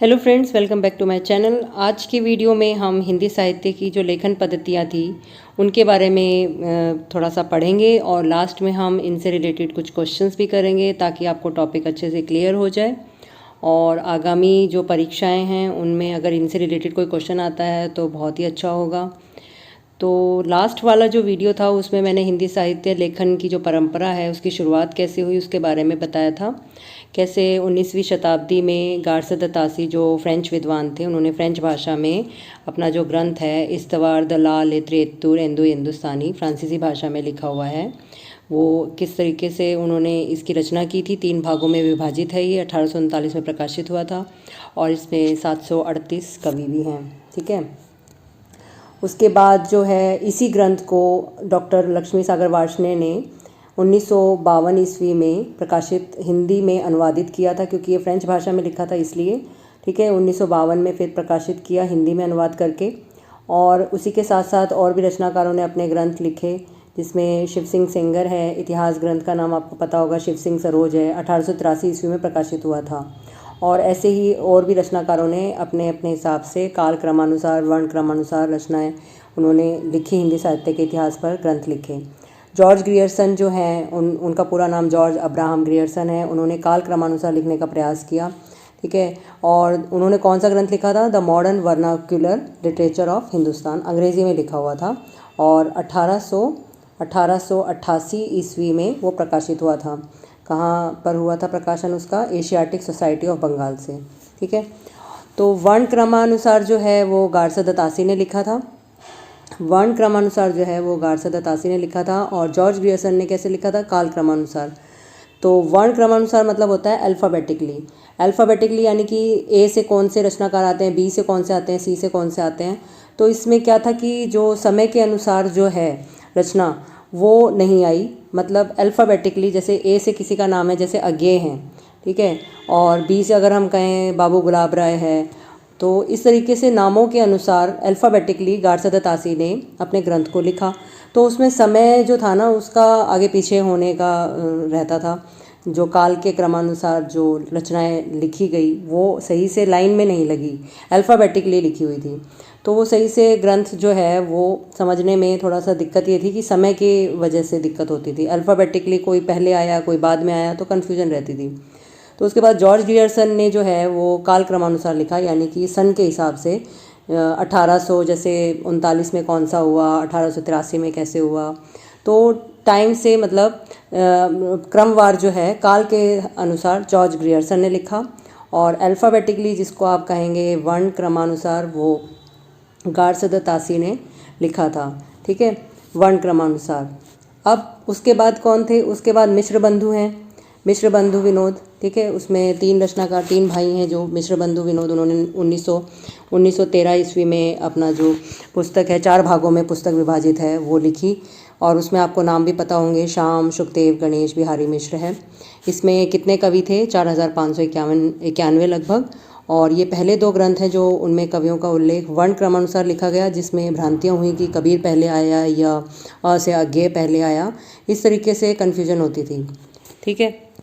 Hello friends, welcome back to my channel. आज की video में हम हिंदी साहित्य की जो लेखन पद्धतियाँ थी उनके बारे में थोड़ा सा पढ़ेंगे और लास्ट में हम इनसे रिलेटेड कुछ क्वेश्चंस भी करेंगे ताकि आपको टॉपिक अच्छे से क्लियर हो जाए। और आगामी जो परीक्षाएं हैं उनमें अगर इनसे रिलेटेड कोई क्वेश्चन आता है तो बहुत ही अच्छा होगा। तो लास्ट वाला जो वीडियो था उसमें मैंने हिंदी साहित्य लेखन की जो परंपरा है उसकी शुरुआत कैसे हुई उसके बारे में बताया था। कैसे 19वीं शताब्दी में गारसद तासी जो फ्रेंच विद्वान थे उन्होंने फ्रेंच भाषा में अपना जो ग्रंथ है इस्तवार द ला लेत्रेतुर एंदो हिंदुस्तानी फ्रांसीसी भाषा में लिखा हुआ है, वो किस तरीके से उन्होंने इसकी रचना की थी। 3 भागों में विभाजित है। ये 1839 में प्रकाशित हुआ था और इसमें 738 कवि भी हैं। ठीक है। उसके बाद जो है इसी ग्रंथ को डॉक्टर लक्ष्मी सागर वार्ष्णेय ने 1952 ईस्वी में प्रकाशित हिंदी में अनुवादित किया था, क्योंकि ये फ्रेंच भाषा में लिखा था इसलिए। ठीक है, 1952 में फिर प्रकाशित किया हिंदी में अनुवाद करके। और उसी के साथ साथ और भी रचनाकारों ने अपने ग्रंथ लिखे, जिसमें शिव सिंह सेंगर है। इतिहास ग्रंथ का नाम आपको पता होगा, शिव सिंह सरोज है, 1883 ईस्वी में प्रकाशित हुआ था। और ऐसे ही और भी रचनाकारों ने अपने अपने हिसाब से काल क्रमानुसार वर्ण क्रमानुसार रचनाएं उन्होंने लिखी, हिंदी साहित्य के इतिहास पर ग्रंथ लिखे। जॉर्ज ग्रियर्सन जो हैं उनका पूरा नाम जॉर्ज अब्राहम ग्रियर्सन है। उन्होंने काल क्रमानुसार लिखने का प्रयास किया। ठीक है, और उन्होंने कौन सा ग्रंथ लिखा था? The modern vernacular literature of Hindustan, अंग्रेज़ी में लिखा हुआ था और 1888 ईस्वी में वो प्रकाशित हुआ था। कहाँ पर हुआ था प्रकाशन उसका? एशियाटिक सोसाइटी ऑफ बंगाल से। ठीक है, तो वर्ण क्रमानुसार जो है वो गारसद तासी ने लिखा था। वर्ण क्रमानुसार जो है वो गारसद तासी ने लिखा था। और जॉर्ज ग्रियर्सन ने कैसे लिखा था? काल क्रमानुसार। तो वर्ण क्रमानुसार मतलब होता है अल्फ़ाबेटिकली। अल्फ़ाबेटिकली यानी कि ए से कौन से रचनाकार आते हैं, बी से कौन से आते हैं, सी से कौन से आते हैं। तो इसमें क्या था कि जो समय के अनुसार जो है रचना वो नहीं आई, मतलब अल्फ़ाबेटिकली। जैसे ए से किसी का नाम है, जैसे अज्ञेय हैं, ठीक है, और बी से अगर हम कहें बाबू गुलाब राय है, तो इस तरीके से नामों के अनुसार अल्फ़ाबेटिकली गारसद तासी ने अपने ग्रंथ को लिखा। तो उसमें समय जो था ना उसका आगे पीछे होने का रहता था। जो काल के क्रमानुसार जो रचनाएं लिखी गई वो सही से लाइन में नहीं लगी, अल्फ़ाबेटिकली लिखी हुई थी। तो वो सही से ग्रंथ जो है वो समझने में थोड़ा सा दिक्कत ये थी कि समय की वजह से दिक्कत होती थी। अल्फ़ाबेटिकली कोई पहले आया कोई बाद में आया तो कन्फ्यूजन रहती थी। तो उसके बाद जॉर्ज ग्रियर्सन ने जो है वो काल क्रमानुसार लिखा, यानी कि सन के हिसाब से 1800 जैसे 39 में कौन सा हुआ, 1883 में कैसे हुआ, तो टाइम से मतलब क्रमवार जो है काल के अनुसार जॉर्ज ग्रियर्सन ने लिखा। और अल्फ़ाबेटिकली जिसको आप कहेंगे वर्ण क्रमानुसार वो गारसद तासी ने लिखा था। ठीक है, वर्ण क्रमानुसार। अब उसके बाद कौन थे? उसके बाद मिश्र बंधु हैं, मिश्र बंधु विनोद। ठीक है, उसमें 3 रचनाकार, 3 भाई हैं जो मिश्र बंधु विनोद। उन्होंने 1913 ईस्वी में अपना जो पुस्तक है 4 भागों में पुस्तक विभाजित है वो लिखी। और उसमें आपको नाम भी पता होंगे, श्याम, शुकदेव, गणेश, बिहारी मिश्र है। इसमें कितने कवि थे? 4591 लगभग। और ये पहले 2 ग्रंथ हैं जो उनमें कवियों का उल्लेख वर्ण क्रमानुसार लिखा गया, जिसमें भ्रांतियाँ हुई कि कबीर पहले आया या अ से अज्ञेय पहले आया, इस तरीके से कन्फ्यूजन होती थी। ठीक है,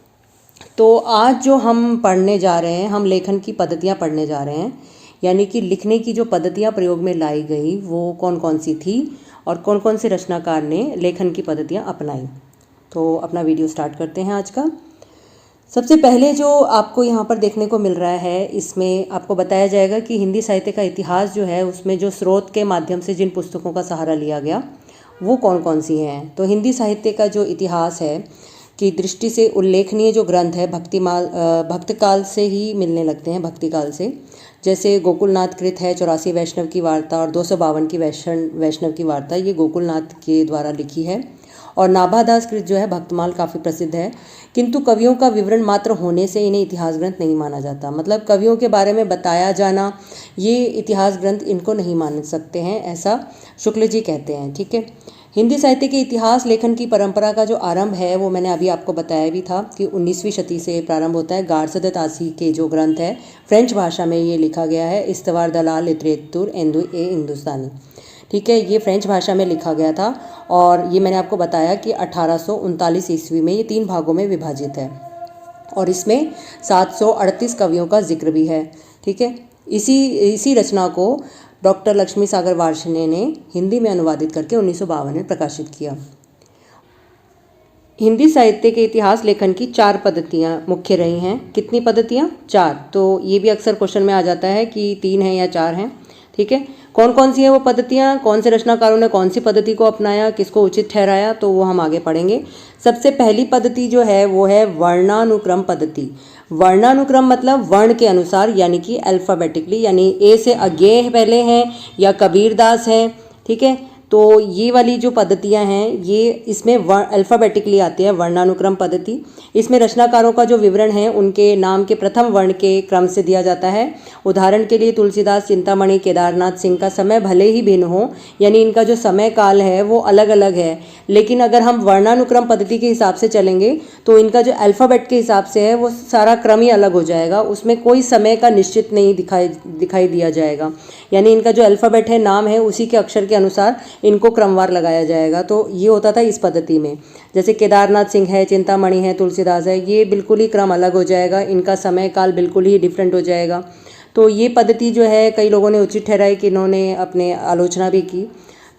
तो आज जो हम पढ़ने जा रहे हैं, हम लेखन की पद्धतियाँ पढ़ने जा रहे हैं, यानी कि लिखने की जो पद्धतियाँ प्रयोग में लाई गई वो कौन कौन सी थी और कौन कौन से रचनाकार ने लेखन की पद्धतियाँ अपनाई। तो अपना वीडियो स्टार्ट करते हैं आज का। सबसे पहले जो आपको यहाँ पर देखने को मिल रहा है, इसमें आपको बताया जाएगा कि हिंदी साहित्य का इतिहास जो है उसमें जो स्रोत के माध्यम से जिन पुस्तकों का सहारा लिया गया वो कौन कौन सी हैं। तो हिंदी साहित्य का जो इतिहास है की दृष्टि से उल्लेखनीय जो ग्रंथ है भक्तकाल से ही मिलने लगते हैं, भक्तिकाल से। जैसे गोकुलनाथ कृत है, 84 वैष्णव की वार्ता और 252 की वैष्णव की वार्ता, ये गोकुलनाथ के द्वारा लिखी है। और नाभादास कृत जो है भक्तमाल काफ़ी प्रसिद्ध है, किंतु कवियों का विवरण मात्र होने से इन्हें इतिहास ग्रंथ नहीं माना जाता। मतलब कवियों के बारे में बताया जाना ये इतिहास ग्रंथ इनको नहीं मान सकते हैं, ऐसा शुक्ल जी कहते हैं। ठीक है, हिंदी साहित्य के इतिहास लेखन की परंपरा का जो आरंभ है वो मैंने अभी आपको बताया भी था कि 19वीं शती से प्रारंभ होता है। गारसद तासी के जो ग्रंथ है फ्रेंच भाषा में ये लिखा गया है, इस्तवार द ला लिटरेतुर एंदो हिंदुस्तानी। ठीक है, ये फ्रेंच भाषा में लिखा गया था और ये मैंने आपको बताया कि 1839 ईस्वी में ये 3 भागों में विभाजित है और इसमें 738 कवियों का जिक्र भी है। ठीक है। इसी रचना को डॉक्टर लक्ष्मी सागर वार्ष्णेय ने हिंदी में अनुवादित करके 1952 में प्रकाशित किया। हिंदी साहित्य के इतिहास लेखन की 4 पद्धतियाँ मुख्य रही हैं। कितनी पद्धतियाँ? 4। तो ये भी अक्सर क्वेश्चन में आ जाता है कि 3 हैं या 4 हैं, ठीक है। कौन कौन सी है वो पद्धतियाँ, कौन से रचनाकारों ने कौन सी पद्धति को अपनाया, किसको उचित ठहराया, तो वो हम आगे पढ़ेंगे। सबसे पहली पद्धति जो है वो है वर्णानुक्रम पद्धति। वर्णानुक्रम मतलब वर्ण के अनुसार, यानी कि अल्फ़ाबेटिकली, यानी ए से अज्ञेय पहले हैं या कबीरदास हैं, ठीक है। तो ये वाली जो पद्धतियाँ हैं ये इसमें अल्फ़ाबेटिकली आती है, वर्णानुक्रम पद्धति। इसमें रचनाकारों का जो विवरण है उनके नाम के प्रथम वर्ण के क्रम से दिया जाता है। उदाहरण के लिए तुलसीदास, चिंतामणि, केदारनाथ सिंह का समय भले ही भिन्न हो, यानी इनका जो समय काल है वो अलग अलग है, लेकिन अगर हम वर्णानुक्रम पद्धति के हिसाब से चलेंगे तो इनका जो अल्फ़ाबेट के हिसाब से है वो सारा क्रम ही अलग हो जाएगा, उसमें कोई समय का निश्चित नहीं दिखाई दिया जाएगा। यानी इनका जो अल्फ़ाबेट है, नाम है, उसी के अक्षर के अनुसार इनको क्रमवार लगाया जाएगा। तो ये होता था इस पद्धति में। जैसे केदारनाथ सिंह है, चिंतामणि है, तुलसीदास है, ये बिल्कुल ही क्रम अलग हो जाएगा, इनका समय काल बिल्कुल ही डिफरेंट हो जाएगा। तो ये पद्धति जो है कई लोगों ने उचित ठहराई कि इन्होंने अपने आलोचना भी की,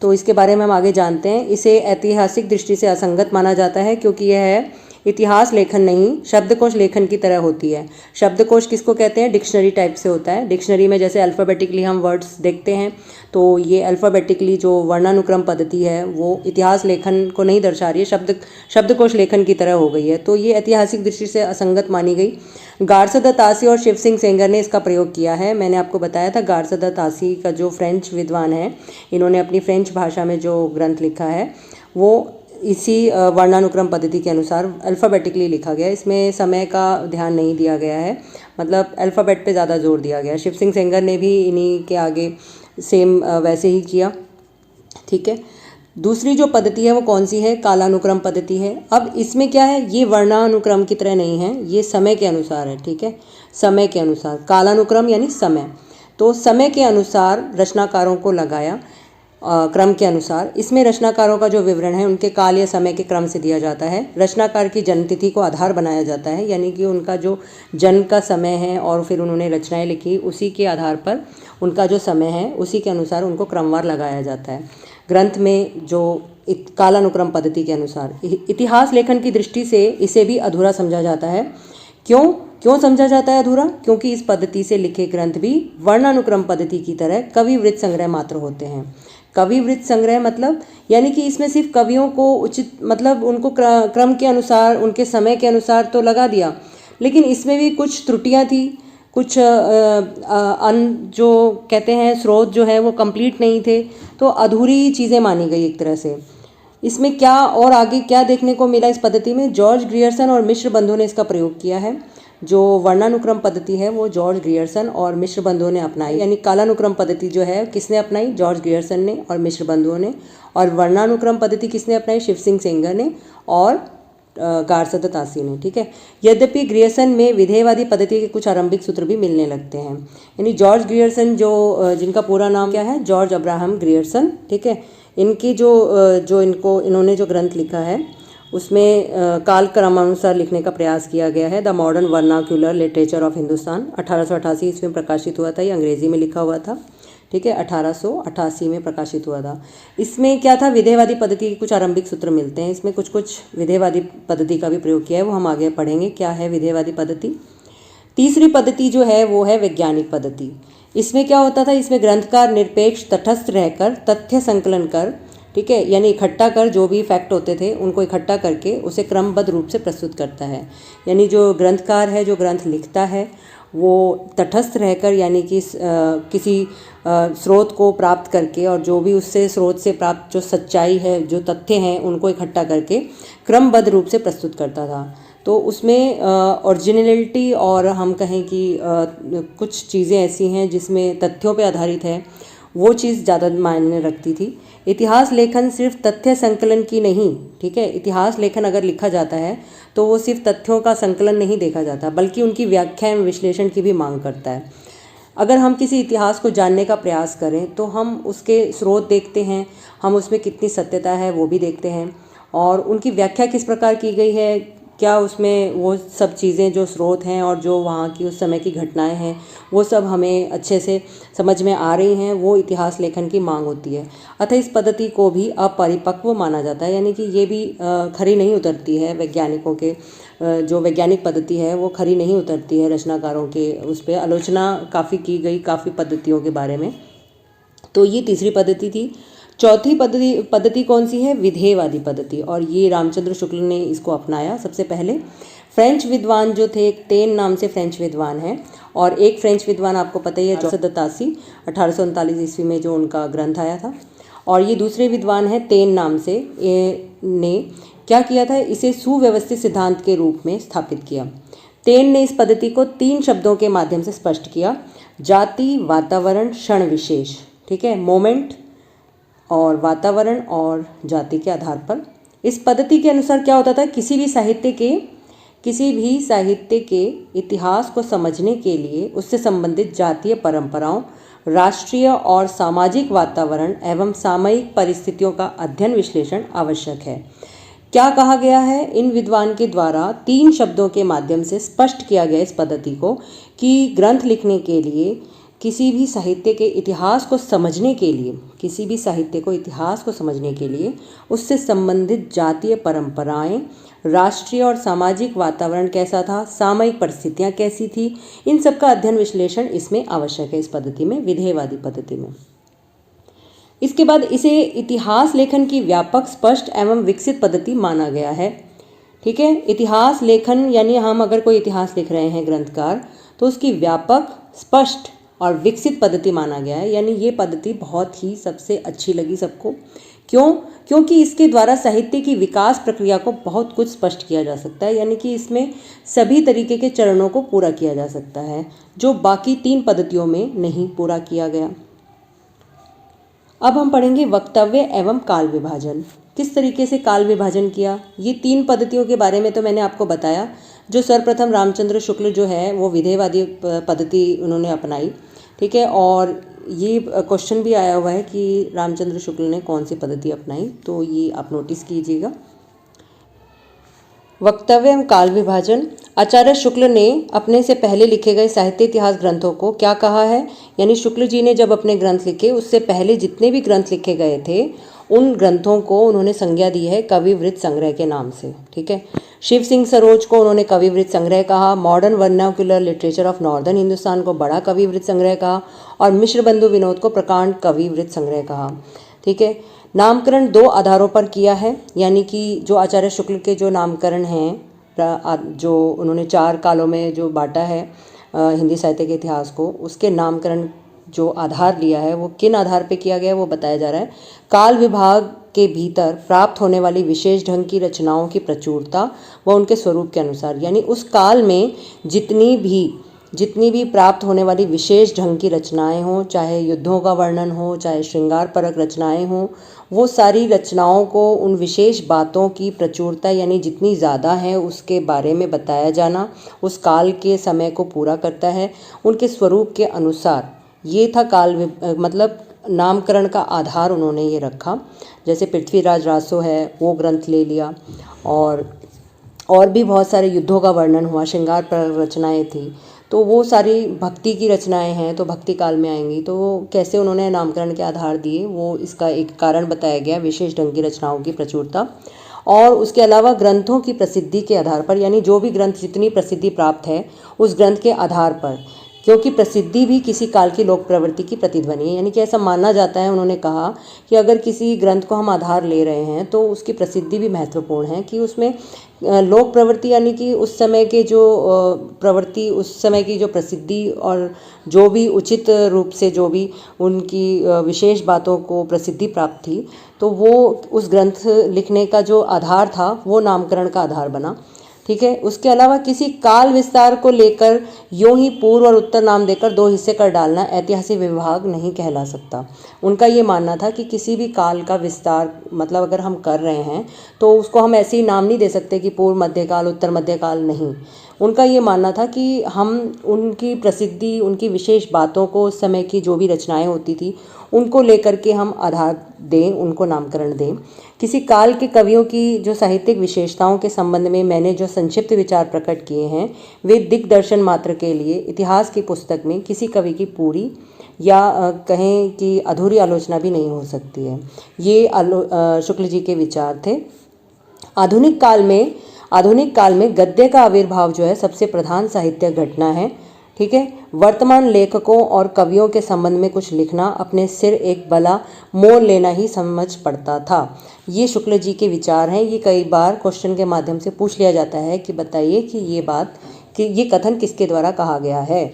तो इसके बारे में हम आगे जानते हैं। इसे ऐतिहासिक दृष्टि से असंगत माना जाता है क्योंकि यह है इतिहास लेखन नहीं, शब्दकोश लेखन की तरह होती है। शब्दकोश किसको कहते हैं? डिक्शनरी टाइप से होता है। डिक्शनरी में जैसे अल्फ़ाबेटिकली हम वर्ड्स देखते हैं, तो ये अल्फ़ाबेटिकली जो वर्णानुक्रम पद्धति है वो इतिहास लेखन को नहीं दर्शा रही है, शब्दकोश लेखन की तरह हो गई है, तो ये ऐतिहासिक दृष्टि से असंगत मानी गई। गारसदत्त आसी और शिव सिंह सेंगर ने इसका प्रयोग किया है। मैंने आपको बताया था गारसदत्त आसी का जो फ्रेंच विद्वान है, इन्होंने अपनी फ्रेंच भाषा में जो ग्रंथ लिखा है वो इसी वर्णानुक्रम पद्धति के अनुसार अल्फ़ाबेटिकली लिखा गया। इसमें समय का ध्यान नहीं दिया गया है, मतलब अल्फ़ाबेट पे ज़्यादा जोर दिया गया। शिव सिंह सेंगर ने भी इन्हीं के आगे सेम वैसे ही किया, ठीक है। दूसरी जो पद्धति है वो कौन सी है? कालानुक्रम पद्धति है। अब इसमें क्या है, ये वर्णानुक्रम की तरह नहीं है, ये समय के अनुसार है, ठीक है, समय के अनुसार। कालानुक्रम यानी समय, तो समय के अनुसार रचनाकारों को लगाया क्रम के अनुसार। इसमें रचनाकारों का जो विवरण है उनके काल या समय के क्रम से दिया जाता है। रचनाकार की जन्मतिथि को आधार बनाया जाता है, यानी कि उनका जो जन्म का समय है और फिर उन्होंने रचनाएं लिखी, उसी के आधार पर उनका जो समय है उसी के अनुसार उनको क्रमवार लगाया जाता है ग्रंथ में, जो कालानुक्रम पद्धति के अनुसार। इतिहास लेखन की दृष्टि से इसे भी अधूरा समझा जाता है। क्यों समझा जाता है अधूरा? क्योंकि इस पद्धति से लिखे ग्रंथ भी वर्णानुक्रम पद्धति की तरह कविवृत्त संग्रह मात्र होते हैं। कविवृत्त संग्रह मतलब यानी कि इसमें सिर्फ कवियों को उचित, मतलब उनको क्रम के अनुसार, उनके समय के अनुसार तो लगा दिया, लेकिन इसमें भी कुछ त्रुटियां थी, कुछ जो कहते हैं स्रोत जो है वो कंप्लीट नहीं थे, तो अधूरी चीज़ें मानी गई एक तरह से। इसमें क्या और आगे क्या देखने को मिला इस पद्धति में? जॉर्ज ग्रियर्सन और मिश्र बंधुओं ने इसका प्रयोग किया है। जो वर्णानुक्रम पद्धति है वो जॉर्ज ग्रियर्सन और मिश्र बंधुओं ने अपनाई, यानी कालानुक्रम पद्धति जो है किसने अपनाई? जॉर्ज ग्रियर्सन ने और मिश्र बंधुओं ने। और वर्णानुक्रम पद्धति किसने अपनाई? शिव सिंह सेंगर ने और गारसदत्त आसी ने, ठीक है। यद्यपि ग्रियर्सन में विधेयवादी पद्धति के कुछ आरंभिक सूत्र भी मिलने लगते हैं। यानी जॉर्ज ग्रियर्सन जिनका पूरा नाम क्या है? जॉर्ज अब्राहम ग्रियर्सन, ठीक है। इनकी इन्होंने जो ग्रंथ लिखा है उसमें काल क्रमानुसार लिखने का प्रयास किया गया है। The modern vernacular literature of Hindustan 1888 ईस्वी में प्रकाशित हुआ था। ये अंग्रेजी में लिखा हुआ था, ठीक है, 1888 में प्रकाशित हुआ था। इसमें क्या था? विधेयवादी पद्धति के कुछ आरंभिक सूत्र मिलते हैं। इसमें कुछ विधेयवादी पद्धति का भी प्रयोग किया है, वो हम आगे पढ़ेंगे क्या है विधेयवादी पद्धति। तीसरी पद्धति जो है वो है वैज्ञानिक पद्धति। इसमें क्या होता था? इसमें ग्रंथकार निरपेक्ष तटस्थ रहकर तथ्य संकलन कर, ठीक है, यानी इकट्ठा कर, जो भी फैक्ट होते थे उनको इकट्ठा करके उसे क्रमबद्ध रूप से प्रस्तुत करता है। यानी जो ग्रंथकार है, जो ग्रंथ लिखता है, वो तटस्थ रहकर, यानी कि किसी स्रोत को प्राप्त करके और जो भी उससे स्रोत से प्राप्त जो सच्चाई है, जो तथ्य हैं, उनको इकट्ठा करके क्रमबद्ध रूप से प्रस्तुत करता था। तो उसमें ओरिजिनलिटी और हम कहें कि कुछ चीज़ें ऐसी हैं जिसमें तथ्यों पे आधारित है, वो चीज़ ज़्यादा मायने रखती थी। इतिहास लेखन सिर्फ तथ्य संकलन की नहीं, ठीक है। इतिहास लेखन अगर लिखा जाता है तो वो सिर्फ तथ्यों का संकलन नहीं देखा जाता, बल्कि उनकी व्याख्या एवं विश्लेषण की भी मांग करता है। अगर हम किसी इतिहास को जानने का प्रयास करें तो हम उसके स्रोत देखते हैं, हम उसमें कितनी सत्यता है वो भी देखते हैं, और उनकी व्याख्या किस प्रकार की गई है, क्या उसमें वो सब चीज़ें जो स्रोत हैं और जो वहाँ की उस समय की घटनाएं हैं वो सब हमें अच्छे से समझ में आ रही हैं, वो इतिहास लेखन की मांग होती है। अतः इस पद्धति को भी अपरिपक्व माना जाता है, यानी कि ये भी खरी नहीं उतरती है। वैज्ञानिकों के जो वैज्ञानिक पद्धति है वो खरी नहीं उतरती है। रचनाकारों के उस पर आलोचना काफ़ी की गई, काफ़ी पद्धतियों के बारे में। तो ये तीसरी पद्धति थी। चौथी पद्धति कौन सी है? विधेयवादी पद्धति, और ये रामचंद्र शुक्ल ने इसको अपनाया सबसे पहले। फ्रेंच विद्वान जो थे, एक तेन नाम से फ्रेंच विद्वान हैं, और एक फ्रेंच विद्वान आपको पता ही है, जोसेफ दत्तासी, 1839 ईस्वी में जो उनका ग्रंथ आया था। और ये दूसरे विद्वान हैं तेन नाम से, ने क्या किया था, इसे सुव्यवस्थित सिद्धांत के रूप में स्थापित किया। तेन ने इस पद्धति को 3 शब्दों के माध्यम से स्पष्ट किया: जाति, वातावरण, क्षण विशेष। ठीक है, मोमेंट और वातावरण और जाति के आधार पर। इस पद्धति के अनुसार क्या होता था, किसी भी साहित्य के इतिहास को समझने के लिए उससे संबंधित जातीय परंपराओं, राष्ट्रीय और सामाजिक वातावरण एवं सामयिक परिस्थितियों का अध्ययन विश्लेषण आवश्यक है। क्या कहा गया है? इन विद्वान के द्वारा 3 शब्दों के माध्यम से स्पष्ट किया गया इस पद्धति को कि ग्रंथ लिखने के लिए, किसी भी साहित्य के इतिहास को समझने के लिए उससे संबंधित जातीय परंपराएं, राष्ट्रीय और सामाजिक वातावरण कैसा था, सामयिक परिस्थितियां कैसी थी, इन सब का अध्ययन विश्लेषण इसमें आवश्यक है, इस पद्धति में, विधेयवादी पद्धति में। इसके बाद इसे इतिहास लेखन की व्यापक, स्पष्ट एवं विकसित पद्धति माना गया है। ठीक है, इतिहास लेखन यानी हम अगर कोई इतिहास लिख रहे हैं ग्रंथकार, तो उसकी व्यापक, स्पष्ट और विकसित पद्धति माना गया है। यानी ये पद्धति बहुत ही सबसे अच्छी लगी सबको। क्यों? क्योंकि इसके द्वारा साहित्य की विकास प्रक्रिया को बहुत कुछ स्पष्ट किया जा सकता है, यानी कि इसमें सभी तरीके के चरणों को पूरा किया जा सकता है जो बाकी 3 पद्धतियों में नहीं पूरा किया गया। अब हम पढ़ेंगे वक्तव्य एवं काल विभाजन। किस तरीके से काल विभाजन किया, ये 3 पद्धतियों के बारे में तो मैंने आपको बताया। जो सर्वप्रथम रामचंद्र शुक्ल जो है वो विधेयवादी पद्धति उन्होंने अपनाई। ठीक है, और ये क्वेश्चन भी आया हुआ है कि रामचंद्र शुक्ल ने कौन सी पद्धति अपनाई, तो ये आप नोटिस कीजिएगा। वक्तव्य एवं काल विभाजन। आचार्य शुक्ल ने अपने से पहले लिखे गए साहित्य इतिहास ग्रंथों को क्या कहा है, यानी शुक्ल जी ने जब अपने ग्रंथ लिखे, उससे पहले जितने भी ग्रंथ लिखे गए थे उन ग्रंथों को उन्होंने संज्ञा दी है कविवृत्त संग्रह के नाम से। ठीक है, शिव सिंह सरोज को उन्होंने कविवृत्त संग्रह कहा, modern vernacular literature of northern Hindustan को बड़ा कविवृत्त संग्रह कहा, और मिश्र बंधु विनोद को प्रकांड कविवृत्त संग्रह कहा। ठीक है, नामकरण 2 आधारों पर किया है, यानी कि जो आचार्य शुक्ल के जो नामकरण हैं, जो उन्होंने 4 कालों में जो बांटा है हिंदी साहित्य के इतिहास को, उसके नामकरण जो आधार लिया है वो किन आधार पे किया गया है वो बताया जा रहा है। काल विभाग के भीतर प्राप्त होने वाली विशेष ढंग की रचनाओं की प्रचुरता व उनके स्वरूप के अनुसार, यानी उस काल में जितनी भी प्राप्त होने वाली विशेष ढंग की रचनाएं हों, चाहे युद्धों का वर्णन हो, चाहे श्रृंगार परक रचनाएं हों, वो सारी रचनाओं को उन विशेष बातों की प्रचुरता यानी जितनी ज़्यादा है उसके बारे में बताया जाना उस काल के समय को पूरा करता है, उनके स्वरूप के अनुसार। ये था मतलब नामकरण का आधार उन्होंने ये रखा। जैसे पृथ्वीराज रासो है वो ग्रंथ ले लिया, और भी बहुत सारे युद्धों का वर्णन हुआ, श्रृंगार पर रचनाएं थी, तो वो सारी भक्ति की रचनाएं हैं तो भक्ति काल में आएंगी। तो कैसे उन्होंने नामकरण के आधार दिए, वो इसका एक कारण बताया गया, विशेष ढंग की रचनाओं की प्रचुरता। और उसके अलावा ग्रंथों की प्रसिद्धि के आधार पर, यानी जो भी ग्रंथ जितनी प्रसिद्धि प्राप्त है उस ग्रंथ के आधार पर, क्योंकि प्रसिद्धि भी किसी काल की लोक प्रवृत्ति की प्रतिध्वनि है। यानी कि ऐसा माना जाता है, उन्होंने कहा कि अगर किसी ग्रंथ को हम आधार ले रहे हैं तो उसकी प्रसिद्धि भी महत्वपूर्ण है, कि उसमें लोक प्रवृत्ति यानी कि उस समय के जो प्रवृत्ति, उस समय की जो प्रसिद्धि और जो भी उचित रूप से जो भी उनकी विशेष बातों को प्रसिद्धि प्राप्त थी, तो वो उस ग्रंथ लिखने का जो आधार था वो नामकरण का आधार बना। ठीक है, उसके अलावा किसी काल विस्तार को लेकर यूं ही पूर्व और उत्तर नाम देकर 2 हिस्से कर डालना ऐतिहासिक विभाग नहीं कहला सकता। उनका ये मानना था कि किसी भी काल का विस्तार मतलब अगर हम कर रहे हैं तो उसको हम ऐसे ही नाम नहीं दे सकते कि पूर्व मध्यकाल उत्तर मध्यकाल, नहीं। उनका ये मानना था कि हम उनकी प्रसिद्धि, उनकी विशेष बातों को, उस समय की जो भी रचनाएं होती थी उनको लेकर के हम आधार दें, उनको नामकरण दें। किसी काल के कवियों की जो साहित्यिक विशेषताओं के संबंध में मैंने जो संक्षिप्त विचार प्रकट किए हैं वे दिग्दर्शन मात्र के लिए इतिहास की पुस्तक में किसी कवि की पूरी या कहें कि अधूरी आलोचना भी नहीं हो सकती है। ये शुक्ल जी के विचार थे। आधुनिक काल में गद्य का आविर्भाव जो है सबसे प्रधान साहित्यिक घटना है। ठीक है, वर्तमान लेखकों और कवियों के संबंध में कुछ लिखना अपने सिर एक बला मोल लेना ही समझ पड़ता था। ये शुक्ल जी के विचार हैं। ये कई बार क्वेश्चन के माध्यम से पूछ लिया जाता है कि बताइए कि ये कथन किसके द्वारा कहा गया है।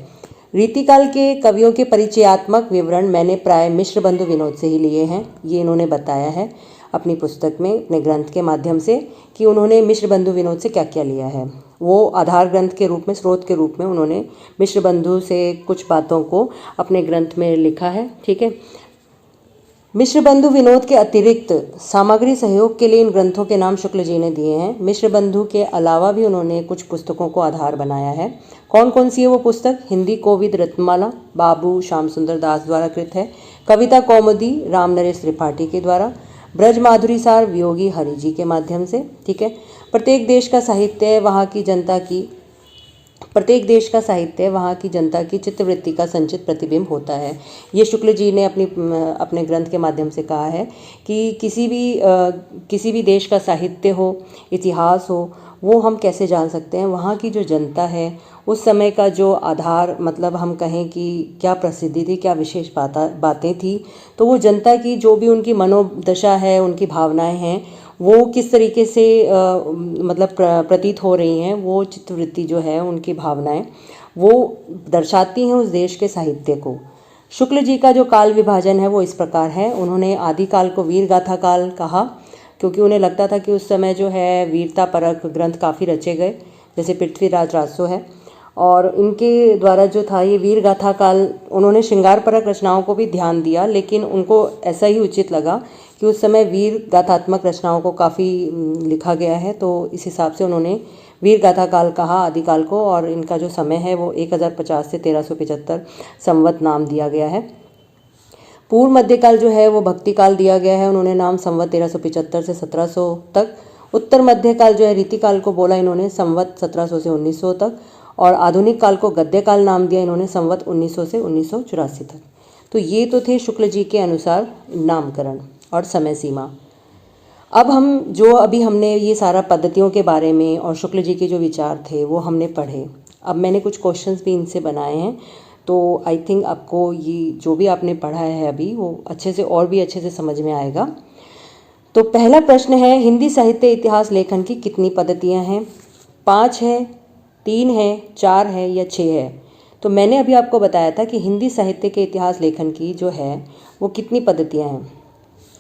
रीतिकाल के कवियों के परिचयात्मक विवरण मैंने प्राय मिश्र बंधु विनोद से ही लिए हैं। ये इन्होंने बताया है अपनी पुस्तक में, अपने ग्रंथ के माध्यम से, कि उन्होंने मिश्र बंधु विनोद से क्या क्या लिया है। वो आधार ग्रंथ के रूप में, स्रोत के रूप में उन्होंने मिश्र बंधु से कुछ बातों को अपने ग्रंथ में लिखा है। ठीक है, मिश्र बंधु विनोद के अतिरिक्त सामग्री सहयोग के लिए इन ग्रंथों के नाम शुक्ल जी ने दिए हैं। मिश्र बंधु के अलावा भी उन्होंने कुछ पुस्तकों को आधार बनाया है। कौन कौन सी है वो पुस्तक? हिंदी कोविद रत्नमाला बाबू श्याम सुंदर दास द्वारा कृत है। कविता कौमुदी राम नरेश त्रिपाठी के द्वारा। ब्रज माधुरी सार वियोगी हरि जी के माध्यम से। ठीक है, प्रत्येक देश का साहित्य वहाँ की जनता की चित्तवृत्ति का संचित प्रतिबिंब होता है। ये शुक्ल जी ने अपने ग्रंथ के माध्यम से कहा है कि किसी भी देश का साहित्य हो, इतिहास हो, वो हम कैसे जान सकते हैं? वहाँ की जो जनता है, उस समय का जो आधार, मतलब हम कहें कि क्या प्रसिद्धि थी, क्या विशेष बातें थी, तो वो जनता की जो भी उनकी मनोदशा है, उनकी भावनाएं हैं, वो किस तरीके से मतलब प्रतीत हो रही हैं, वो चित्तवृत्ति जो है, उनकी भावनाएं वो दर्शाती हैं उस देश के साहित्य को। शुक्ल जी का जो काल विभाजन है वो इस प्रकार है। उन्होंने आदिकाल को वीर गाथा काल कहा, क्योंकि उन्हें लगता था कि उस समय जो है वीरता परक ग्रंथ काफ़ी रचे गए, जैसे पृथ्वीराज रासो है, और इनके द्वारा जो था ये वीर गाथा काल, उन्होंने श्रृंगार परक रचनाओं को भी ध्यान दिया, लेकिन उनको ऐसा ही उचित लगा कि उस समय वीर गाथात्मक रचनाओं को काफ़ी लिखा गया है, तो इस हिसाब से उन्होंने वीर गाथा काल कहा आदिकाल को, और इनका जो समय है वो 1050 से 1375 संवत नाम दिया गया है। पूर्व मध्यकाल जो है वो भक्ति काल दिया गया है, उन्होंने नाम संवत 1375 से 1700 तक। उत्तर मध्यकाल जो है रीतिकाल को बोला इन्होंने संवत 1700 से 1900 तक, और आधुनिक काल को गद्य काल नाम दिया इन्होंने संवत 1900 से 1984 तक। तो ये तो थे शुक्ल जी के अनुसार नामकरण और समय सीमा। अब हमने ये सारा पद्धतियों के बारे में और शुक्ल जी के जो विचार थे वो हमने पढ़े। अब मैंने कुछ क्वेश्चंस भी इनसे बनाए हैं, तो आई थिंक आपको ये जो भी आपने पढ़ा है अभी वो अच्छे से समझ में आएगा। तो पहला प्रश्न है, हिंदी साहित्य इतिहास लेखन की कितनी पद्धतियाँ हैं? 5 है, 3 है, 4 है या 6 है? तो मैंने अभी आपको बताया था कि हिंदी साहित्य के इतिहास लेखन की जो है वो कितनी पद्धतियाँ हैं।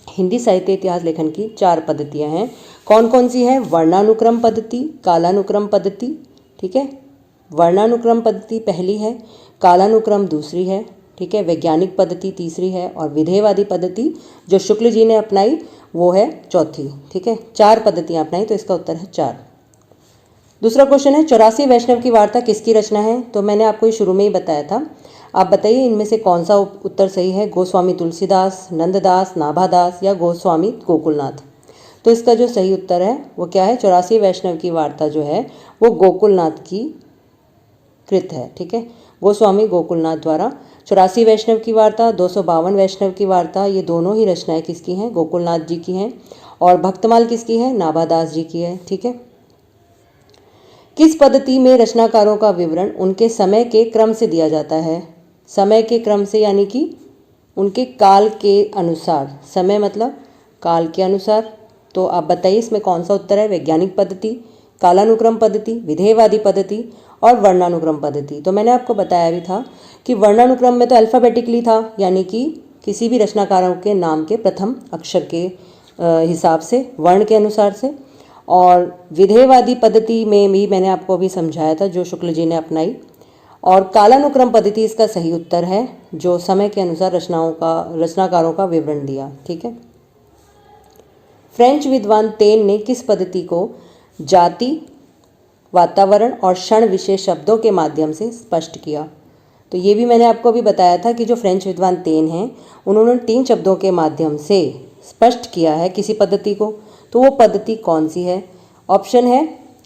हिंदी साहित्य इतिहास लेखन की 4 पद्धतियाँ हैं। कौन कौन सी है? वर्णानुक्रम पद्धति, कालानुक्रम पद्धति। ठीक है, वर्णानुक्रम पद्धति पहली है, कालानुक्रम दूसरी है, ठीक है, वैज्ञानिक पद्धति तीसरी है, और विधेयवादी पद्धति जो शुक्ल जी ने अपनाई वो है चौथी। ठीक है, 4 पद्धतियाँ अपनाई, तो इसका उत्तर है 4। दूसरा क्वेश्चन है, 84 वैष्णव की वार्ता किसकी रचना है? तो मैंने आपको ये शुरू में ही बताया था। आप बताइए इनमें से कौन सा उत्तर सही है? गोस्वामी तुलसीदास, नंददास, नाभादास या गोस्वामी गोकुलनाथ? तो इसका जो सही उत्तर है वो क्या है? 84 वैष्णव की वार्ता जो है वो गोकुलनाथ की कृत है। ठीक है, गोस्वामी गोकुलनाथ द्वारा 84 वैष्णव की वार्ता, 252 वैष्णव की वार्ता, ये दोनों ही रचनाएं किसकी हैं? गोकुलनाथ जी की हैं। और भक्तमाल किसकी है? नाभादास जी की है। ठीक है, किस पद्धति में रचनाकारों का विवरण उनके समय के क्रम से दिया जाता है? समय के क्रम से यानी कि उनके काल के अनुसार। समय मतलब काल के अनुसार। तो आप बताइए इसमें कौन सा उत्तर है? वैज्ञानिक पद्धति, कालानुक्रम पद्धति, विधेयवादी पद्धति और वर्णानुक्रम पद्धति। तो मैंने आपको बताया भी था कि वर्णानुक्रम में तो अल्फ़ाबेटिकली था, यानी कि किसी भी रचनाकारों के नाम के प्रथम अक्षर के हिसाब से, वर्ण के अनुसार से। और विधेयवादी पद्धति में भी मैंने आपको अभी समझाया था जो शुक्ल जी ने अपनाई। और कालानुक्रम पद्धति इसका सही उत्तर है, जो समय के अनुसार रचनाकारों का विवरण दिया। ठीक है, फ्रेंच विद्वान तेन ने किस पद्धति को जाति वातावरण और क्षण विशेष शब्दों के माध्यम से स्पष्ट किया। तो ये भी मैंने आपको अभी बताया था कि जो फ्रेंच विद्वान तेन हैं उन्होंने 3 शब्दों के माध्यम से स्पष्ट किया है किसी पद्धति को। तो वो पद्धति कौन सी है? ऑप्शन है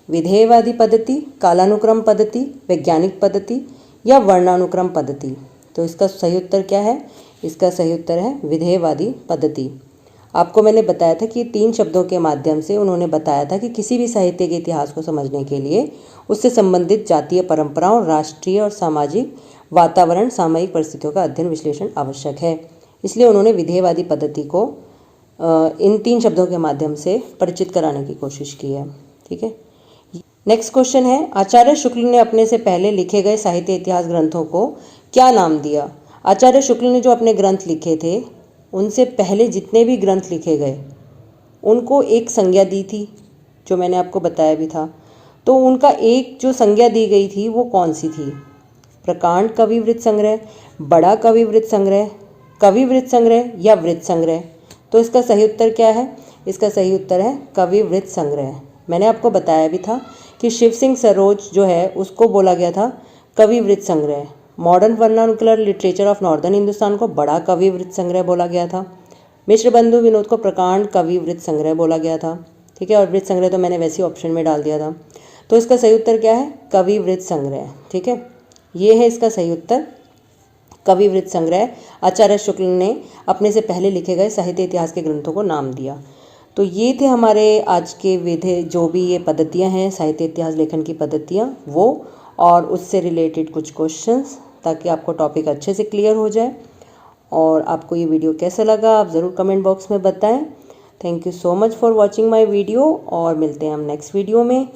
विधेयवादी पद्धति, कालानुक्रम पद्धति, वैज्ञानिक पद्धति या वर्णानुक्रम पद्धति। तो इसका सही उत्तर क्या है? इसका सही उत्तर है विधेयवादी पद्धति। आपको मैंने बताया था कि 3 शब्दों के माध्यम से उन्होंने बताया था कि किसी भी साहित्य के इतिहास को समझने के लिए उससे संबंधित जातीय परंपराओं, राष्ट्रीय और सामाजिक वातावरण, सामयिक परिस्थितियों का अध्ययन विश्लेषण आवश्यक है। इसलिए उन्होंने विधेयवादी पद्धति को इन 3 शब्दों के माध्यम से परिचित कराने की कोशिश की है। ठीक है, नेक्स्ट क्वेश्चन है, आचार्य शुक्ल ने अपने से पहले लिखे गए साहित्य इतिहास ग्रंथों को क्या नाम दिया? आचार्य शुक्ल ने जो अपने ग्रंथ लिखे थे उनसे पहले जितने भी ग्रंथ लिखे गए उनको एक संज्ञा दी थी, जो मैंने आपको बताया भी था। तो उनका एक जो संज्ञा दी गई थी वो कौन सी थी? प्रकांड कविवृत्त संग्रह, बड़ा कविवृत्त संग्रह, कविवृत्त संग्रह या वृत्त संग्रह। तो इसका सही उत्तर क्या है? इसका सही उत्तर है कविवृत्त संग्रह। मैंने आपको बताया भी था कि शिव सिंह सरोज जो है उसको बोला गया था कविवृत्त संग्रह। Modern vernacular literature of northern Hindustan को बड़ा कविवृत्त संग्रह बोला गया था। मिश्र बंधु विनोद को प्रकांड कविवृत्त संग्रह बोला गया था। ठीक है, और वृत्त संग्रह तो मैंने वैसे ही ऑप्शन में डाल दिया था। तो इसका सही उत्तर क्या है? कविवृत्त संग्रह। ठीक है, ये है इसका सही उत्तर, कविवृत्त संग्रह। आचार्य शुक्ल ने अपने से पहले लिखे गए साहित्य इतिहास के ग्रंथों को नाम दिया। तो ये थे हमारे आज के विधि, जो भी ये पद्धतियाँ हैं साहित्य इतिहास लेखन की पद्धतियाँ वो, और उससे रिलेटेड कुछ क्वेश्चंस, ताकि आपको टॉपिक अच्छे से क्लियर हो जाए। और आपको ये वीडियो कैसा लगा आप ज़रूर कमेंट बॉक्स में बताएं। Thank you so much for watching my video, और मिलते हैं हम नेक्स्ट वीडियो में।